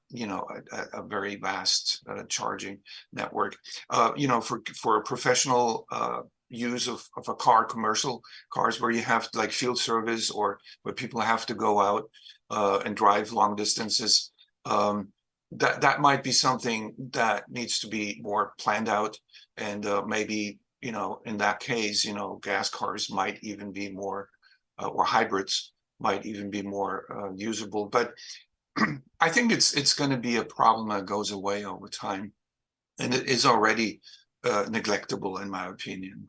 very vast charging network. For a professional use of a car, commercial cars where you have like field service, or where people have to go out and drive long distances, that might be something that needs to be more planned out. And maybe, in that case, gas cars might even be more, or hybrids might even be more usable. But I think it's going to be a problem that goes away over time, and it is already neglectable, in my opinion.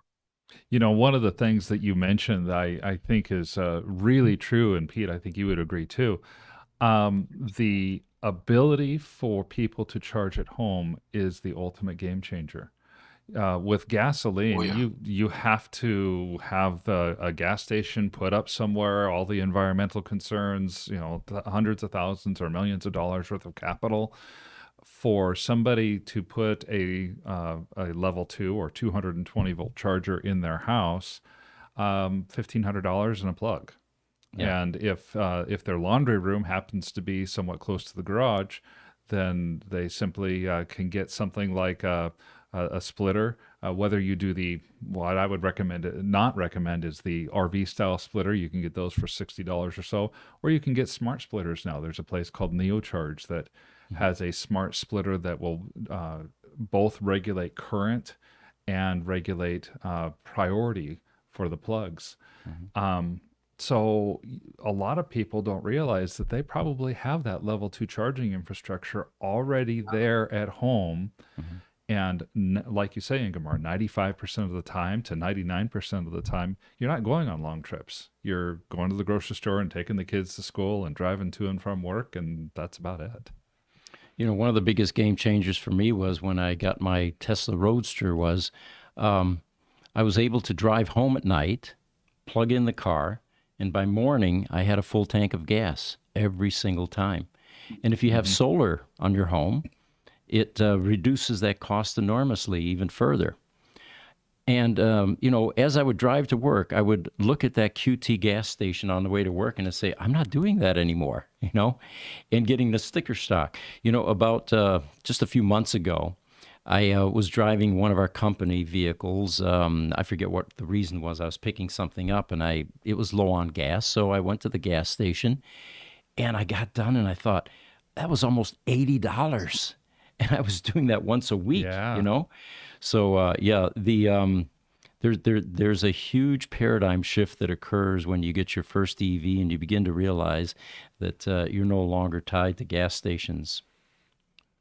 One of the things that you mentioned that I think is really true, and Pete, I think you would agree too. The ability for people to charge at home is the ultimate game changer. With Oh gasoline, yeah. you have to have a gas station put up somewhere, all the environmental concerns, hundreds of thousands or millions of dollars worth of capital for somebody to put a level 2 or 220-volt charger in their house. $1,500 and a plug. Yeah. And if their laundry room happens to be somewhat close to the garage, then they simply can get something like a splitter. Whether you do what I would not recommend is the RV style splitter. You can get those for $60 or so, or you can get smart splitters now. There's a place called NeoCharge that has a smart splitter that will both regulate current and regulate priority for the plugs. Mhm. Um, So a lot of people don't realize that they probably have that level 2 charging infrastructure already there at home. Mhm. And like you say, Ingemar, 95% of the time to 99% of the time, you're not going on long trips. You're going to the grocery store and taking the kids to school and driving to and from work, and that's about it. One of the biggest game changers for me was when I got my Tesla Roadster was um, I was able to drive home at night, plug in the car, and by morning I had a full tank of gas every single time. And if you have Hmm. solar on your home, it reduces that cost enormously even further. And, as I would drive to work, I would look at that QT gas station on the way to work and I'd say, I'm not doing that anymore, and getting the sticker stock. About just a few months ago, I was driving one of our company vehicles. I forget what the reason was. I was picking something up and it was low on gas. So I went to the gas station and I got done and I thought, that was almost $80. And I was doing that once a week. Yeah. So yeah, there's a huge paradigm shift that occurs when you get your first EV and you begin to realize that you're no longer tied to gas stations.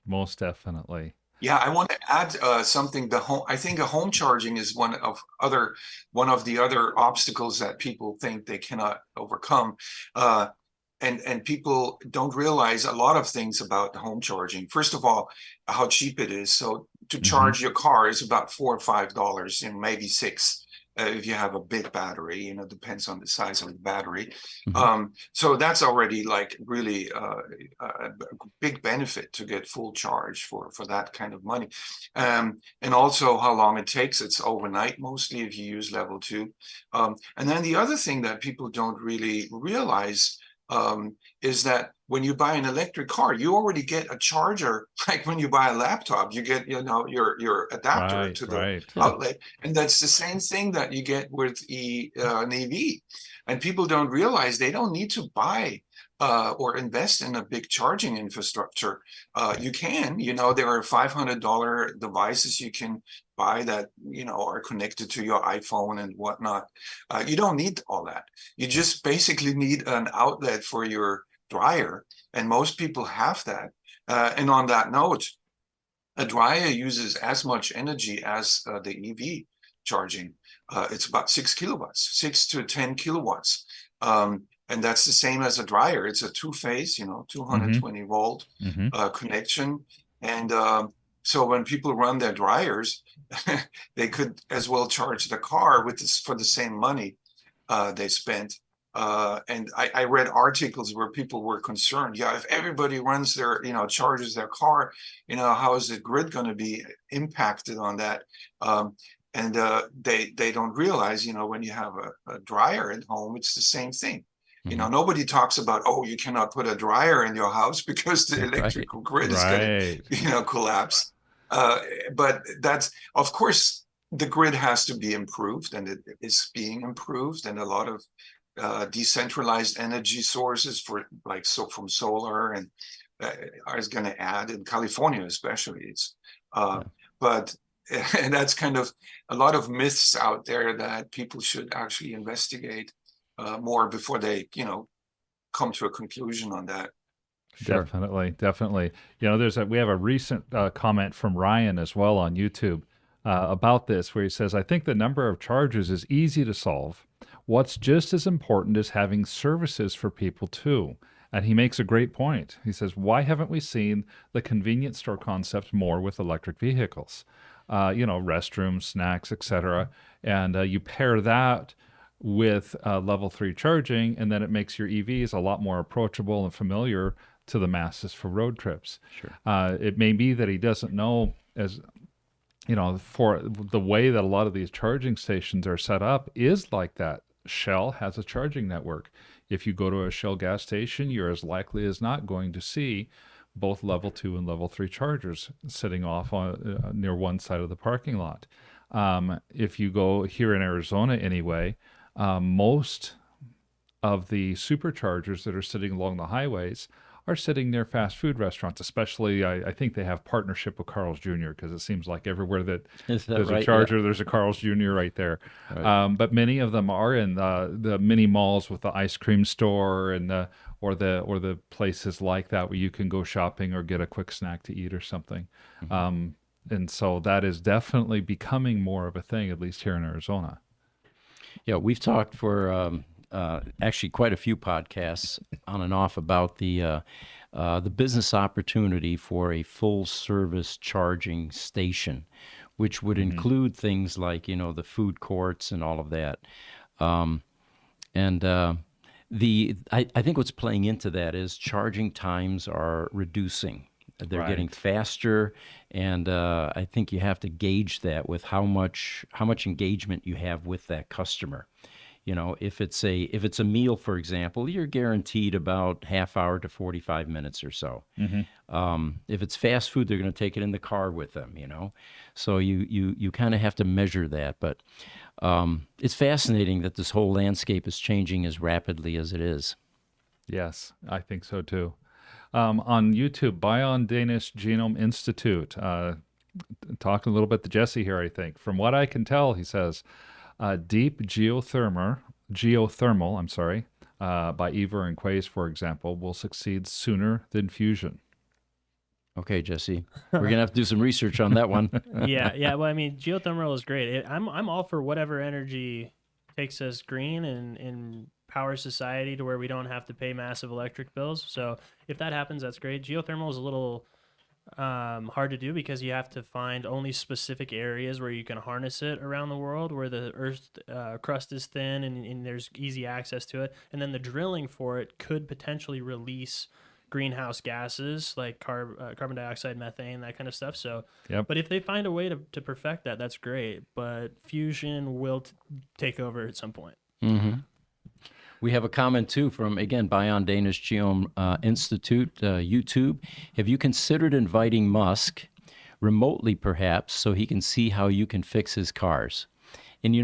Most definitely. Yeah, I want to add something. I think a home charging is one of the other obstacles that people think they cannot overcome. And people don't realize a lot of things about home charging. First of all, how cheap it is. So to Hmm. charge your car is about $4 or $5, and maybe $6 if you have a big battery. Depends on the size of the battery. Mhm. So that's already like really a big benefit to get full charge for that kind of money. And also how long it takes. It's overnight mostly if you use level 2. And then the other thing that people don't really realize is that when you buy an electric car, you already get a charger. Like when you buy a laptop, you get your adapter Right, to the right. Yeah. outlet, and that's the same thing that you get with an EV. And people don't realize they don't need to buy or invest in a big charging infrastructure. You can, there are $500 devices you can buy that are connected to your iPhone and whatnot. You don't need all that. You just basically need an outlet for your dryer, and most people have that. And on that note, a dryer uses as much energy as the EV charging. It's about 6 kilowatts, 6 to 10 kilowatts. And that's the same as a dryer. It's a two-phase, Hmm. 220-volt Hmm. connection. And so when people run their dryers, they could as well charge the car for the same money they spent. And I read articles where people were concerned. Yeah, if everybody runs charges their car, how is the grid going to be impacted on that? And they don't realize, when you have a dryer at home, it's the same thing. Mhm. Nobody talks about, oh, you cannot put a dryer in your house because the Right. electrical grid is going Right. to, collapse. But that's, of course, the grid has to be improved, and it is being improved, and a lot of decentralized energy sources from solar and is going to add in California, especially. It's Yeah. but and that's kind of a lot of myths out there that people should actually investigate more before they come to a conclusion on that. Sure. Definitely, definitely. We have a recent comment from Ryan as well on YouTube about this, where he says, "I think the number of charges is easy to solve. What's just as important is having services for people too." And he makes a great point. He says, "Why haven't we seen the convenience store concept more with electric vehicles? Restrooms, snacks, etc. And you pair that with level 3 charging, and then it makes your EVs a lot more approachable and familiar to the masses for road trips." Sure. It may be that he doesn't know, as for the way that a lot of these charging stations are set up is like that. Shell has a charging network. If you go to a Shell gas station, you're as likely as not going to see both level 2 and level 3 chargers sitting off on near one side of the parking lot. If you go here in Arizona anyway, most of the superchargers that are sitting along the highways are sitting near fast food restaurants. Especially, I think they have partnership with Carl's Jr. because it seems like everywhere that Is that there's a right? Charger, there's a Carl's Jr. right there. Right. But many of them are in the mini malls with the ice cream store and or the places like that where you can go shopping or get a quick snack to eat or something. And so that is definitely becoming more of a thing, at least here in Arizona. Yeah, we've talked for actually quite a few podcasts on and off about the business opportunity for a full service charging station, which would include things like the food courts and all of that. And I think what's playing into that is charging times are reducing. They're getting Right. faster, and I think you have to gauge that with how much engagement you have with that customer. If it's a meal, for example, you're guaranteed about half hour to 45 minutes or so. If it's fast food, they're going to take it in the car with them. So you kind of have to measure that. But it's fascinating that this whole landscape is changing as rapidly as it is. Yes, I think so too. On YouTube, Bion Danish Genome Institute, talking a little bit to Jesse here, I think. From what I can tell, he says, deep geothermal, by Ever and Quays, for example, will succeed sooner than fusion. Okay, Jesse, we're gonna have to do some research on that one. Yeah. Well, I mean, geothermal is great. I'm all for whatever energy takes us green and powers society to where we don't have to pay massive electric bills. So if that happens, that's great. Geothermal is a little hard to do because you have to find only specific areas where you can harness it around the world, where the Earth's crust is thin and there's easy access to it. And then the drilling for it could potentially release greenhouse gases like carbon dioxide, methane, that kind of stuff. So, Yep. but if they find a way to perfect that, that's great. But fusion will take over at some point. We have a comment too from, again, Bion Danish Genome Institute, YouTube. Have you considered inviting Musk remotely, perhaps, so he can see how you can fix his cars? And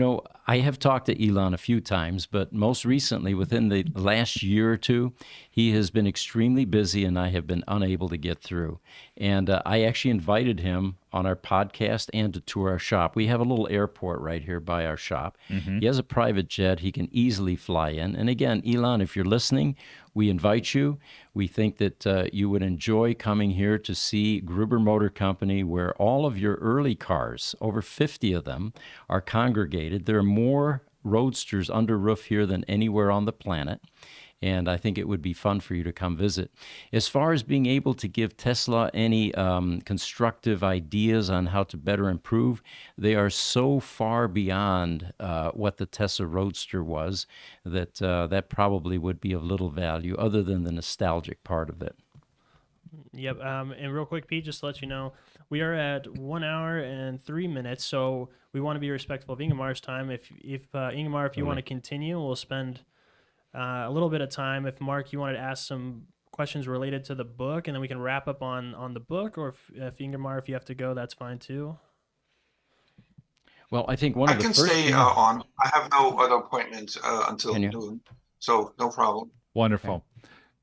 I have talked to Elon a few times, but most recently, within the last year or two, he has been extremely busy and I have been unable to get through. And I actually invited him on our podcast and to tour our shop. We have a little airport right here by our shop. He has a private jet. He can easily fly in. And again, Elon, if you're listening, we invite you. We think that you would enjoy coming here to see Gruber Motor Company, where all of your early cars, over 50 of them, are congregated. There are more roadsters under roof here than anywhere on the planet. And I think it would be fun for you to come visit. As far as being able to give Tesla any constructive ideas on how to better improve, they are so far beyond what the Tesla Roadster was that that probably would be of little value other than the nostalgic part of it. Yep. And real quick, Pete, just to let you know, we are at 1 hour and 3 minutes, so we want to be respectful of Ingemar's time. If Ingemar, if you want to continue, we'll spend a little bit of time. If Mark, you wanted to ask some questions related to the book, and then we can wrap up on the book, or if Ingemar, if you have to go, that's fine too. Well, I think one I of the can first stay on. I have no other appointments until Can you? noon, so no problem. Wonderful.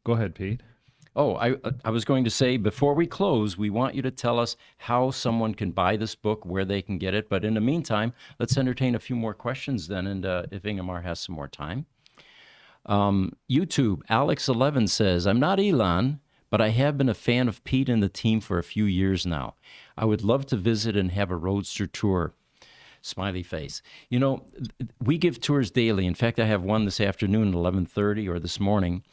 Go ahead, Pete. Oh, I was going to say, before we close, we want you to tell us how someone can buy this book, where they can get it. But in the meantime, let's entertain a few more questions then, and if Ingemar has some more time. YouTube, Alex11 says, I'm not Elon, but I have been a fan of Pete and the team for a few years now. I would love to visit and have a roadster tour. Smiley face. We give tours daily. In fact, I have one this afternoon at 11:30 or this morning.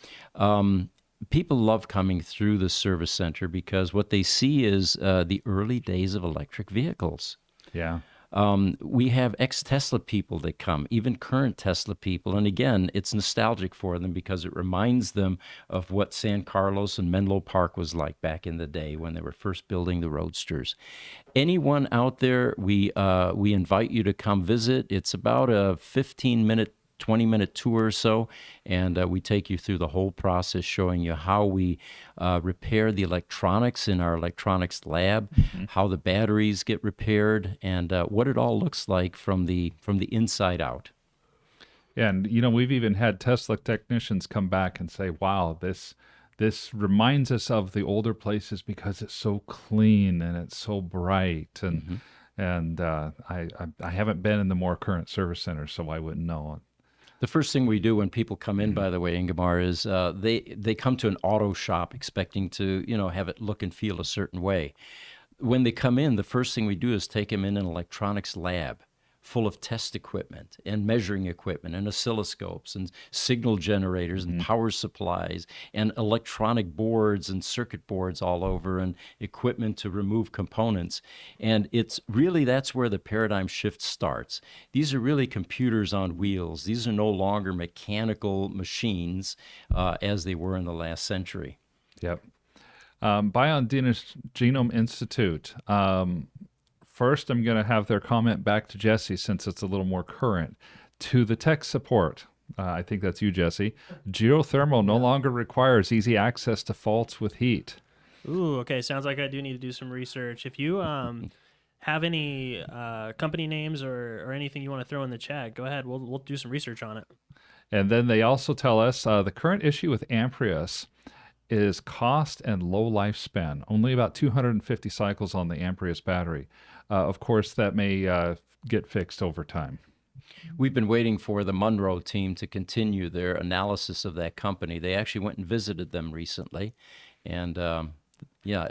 People love coming through the service center because what they see is the early days of electric vehicles. Yeah. We have ex-Tesla people that come, even current Tesla people. And again, it's nostalgic for them because it reminds them of what San Carlos and Menlo Park was like back in the day when they were first building the Roadsters. Anyone out there, we invite you to come visit. It's about a 15-minute 20-minute tour or so, and we take you through the whole process, showing you how we repair the electronics in our electronics lab, how the batteries get repaired, and what it all looks like from the inside out. Yeah, and we've even had Tesla technicians come back and say, "Wow, this this reminds us of the older places because it's so clean and it's so bright. And I haven't been in the more current service centers, so I wouldn't know. The first thing we do when people come in, by the way, Ingemar, is they come to an auto shop expecting to, have it look and feel a certain way. When they come in, the first thing we do is take them in an electronics lab full of test equipment and measuring equipment and oscilloscopes and signal generators and power supplies and electronic boards and circuit boards all over and equipment to remove components. And it's really, that's where the paradigm shift starts. These are really computers on wheels. These are no longer mechanical machines as they were in the last century. Yep. Biogenome Genome Institute. First, I'm going to have their comment back to Jesse since it's a little more current. To the tech support, I think that's you, Jesse. Geothermal no longer requires easy access to faults with heat. Ooh, okay. Sounds like I do need to do some research. If you have any company names or anything you want to throw in the chat, go ahead. We'll do some research on it. And then they also tell us the current issue with Amprius is cost and low lifespan. Only about 250 cycles on the Amprius battery. Of course, that may get fixed over time. We've been waiting for the Munro team to continue their analysis of that company. They actually went and visited them recently. And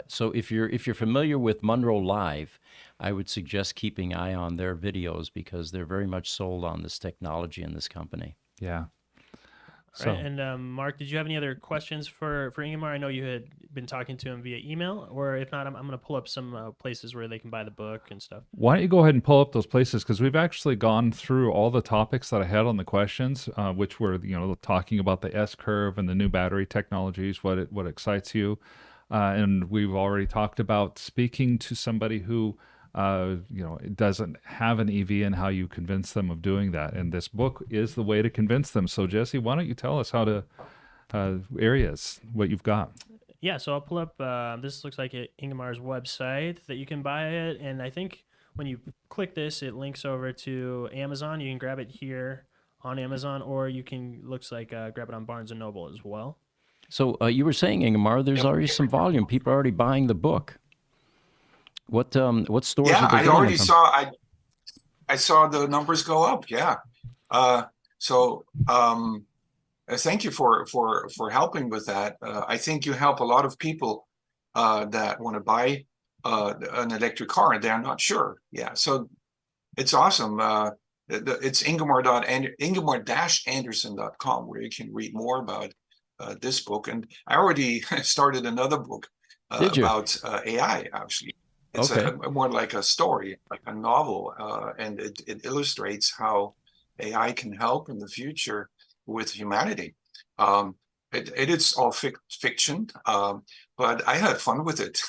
so if you're familiar with Munro Live, I would suggest keeping an eye on their videos because they're very much sold on this technology and this company. Yeah. Right. And Mark, did you have any other questions for Ingemar? I know you had been talking to him via email, or if not, I'm going to pull up some places where they can buy the book and stuff. Why don't you go ahead and pull up those places? Because we've actually gone through all the topics that I had on the questions, which were, talking about the S-curve and the new battery technologies, what excites you. And we've already talked about speaking to somebody who doesn't have an EV and how you convince them of doing that. And this book is the way to convince them. So Jesse, why don't you tell us how to what you've got? Yeah, so I'll pull up, this looks like Ingemar's website that you can buy it. And I think when you click this, it links over to Amazon. You can grab it here on Amazon, or you can, looks like, grab it on Barnes & Noble as well. So you were saying, Ingemar, there's already some volume. People are already buying the book. What stores Yeah, are they I getting already it from? I saw the numbers go up. Yeah. Thank you for helping with that. I think you help a lot of people that want to buy an electric car and they're not sure. Yeah. So it's awesome. It's Ingemar-Anderson.com where you can read more about this book. And I already started another book about AI, actually. It's more like a story, like a novel, and it illustrates how AI can help in the future with humanity. It is all fiction, but I had fun with it.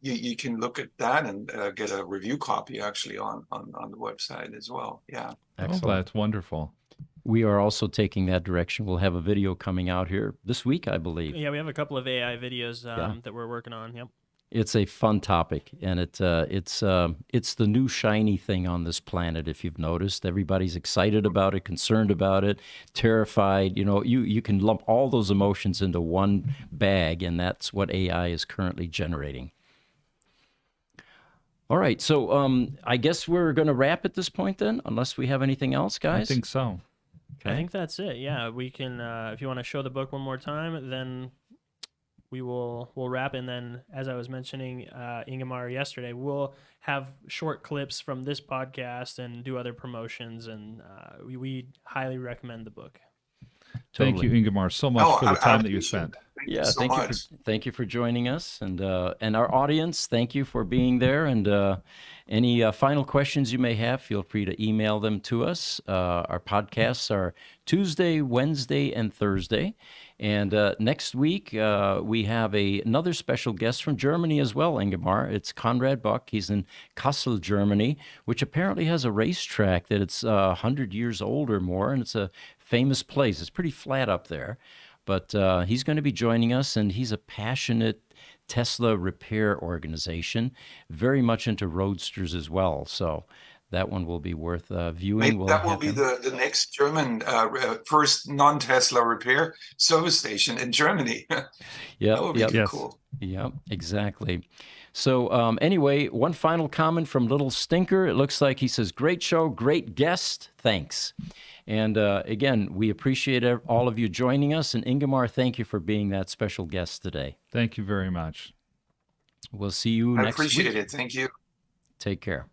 You can look at that and get a review copy actually on the website as well. Yeah. Excellent. Oh, that's wonderful. We are also taking that direction. We'll have a video coming out here this week, I believe. Yeah, we have a couple of AI videos that we're working on. Yep. It's a fun topic, and it's the new shiny thing on this planet. If you've noticed, everybody's excited about it, concerned about it, terrified. You can lump all those emotions into one bag, and that's what AI is currently generating. All right, so I guess we're going to wrap at this point then, unless we have anything else, guys. I think so. Okay. I think that's it. Yeah, we can. If you want to show the book one more time, then we'll wrap. And then, as I was mentioning, Ingemar yesterday, we'll have short clips from this podcast and do other promotions. And we highly recommend the book. Thank you, Ingemar, so much for the time that you spent. Yeah, thank you for joining us, and our audience. Thank you for being there. And any final questions you may have, feel free to email them to us. Our podcasts are Tuesday, Wednesday, and Thursday. And next week we have another special guest from Germany as well, Ingemar. It's Konrad Buck. He's in Kassel, Germany, which apparently has a racetrack that it's 100 years old or more, and it's a famous place. It's pretty flat up there. But he's going to be joining us, and he's a passionate Tesla repair organization, very much into roadsters as well. So That one will be worth viewing. Maybe We'll that will have be him. the next German first non-Tesla repair service station in Germany. That Yep, would be yep, too Yes. cool. yep, exactly. So anyway, one final comment from Little Stinker. It looks like he says, "Great show, great guest. Thanks." And again, we appreciate all of you joining us. And Ingemar, thank you for being that special guest today. Thank you very much. We'll see you I next appreciate week. it. Thank you. Take care.